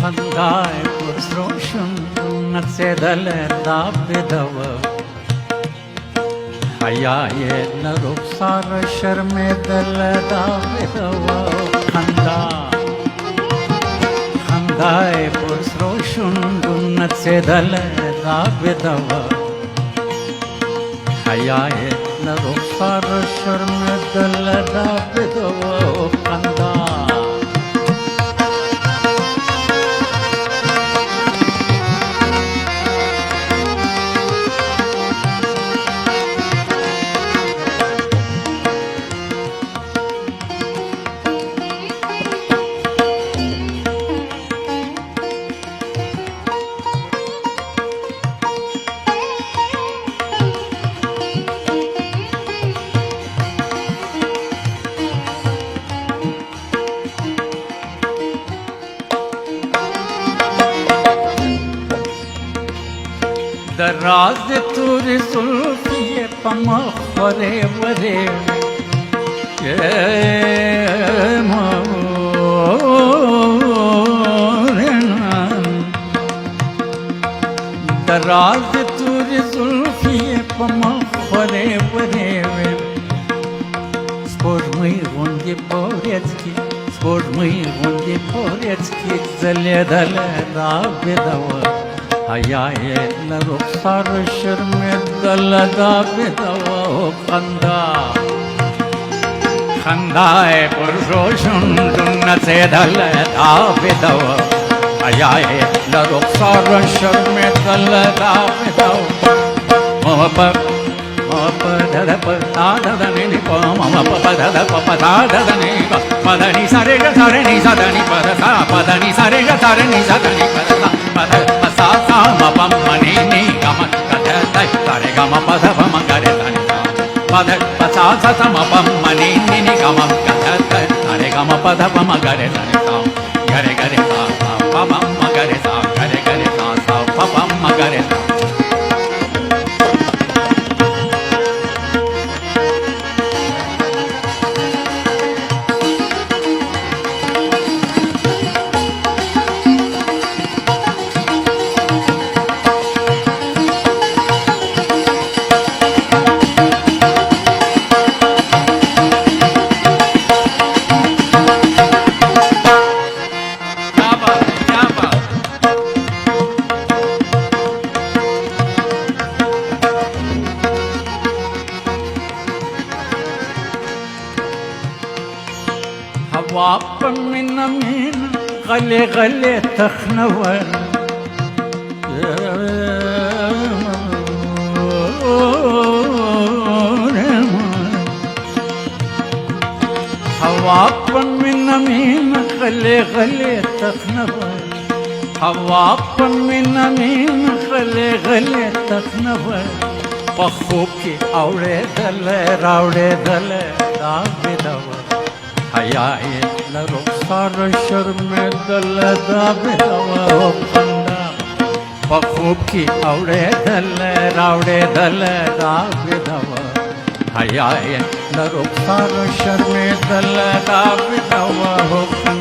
خندای پرسروشن نڅېدل دا بدو حیای نرخسار شرمېدل دا بدو خندای پرسروشن نڅېدل دا بدو حیای نرخسار شرمېدل دا بدو خندا دراز توری زلفی پمخ وره وره دراز توری زلفی پمخ وره وره سپوږمۍ غوندې پورېڅکې سپوږمۍ غوندې پورېڅکې ځلېدله دا بدوه حیای لرخسار شرمېدل دا بدو خندای پرسروشن نڅېدل دا بدو حیای لرخسار شرمېدل دا بدو ددپ ددنی پ ددپ ددنی پدنی سره سره نی سدنی پدسا پدنی سره سره نی سدنی پدسا پد پسا سا مپم منی نی گم کدای سره گم پد پم گره تنی پد پسا سا مپم منی نی گم کدای سره گم پد پم گره تنی گره گره سا پم گره سا گره گره سا پم گره واپ من غلي غلي تخنور واپ من غلي غلي تخنور واپ من غلي غلي تخنور پخوب کی اوړېدل راوړېدل دا بدو حیای لرخسار شرمېدل دا بدو خندا پخوب کی اوړېدل راوړېدل دا بدو حیای لرخسار شرمېدل دا بدو خندا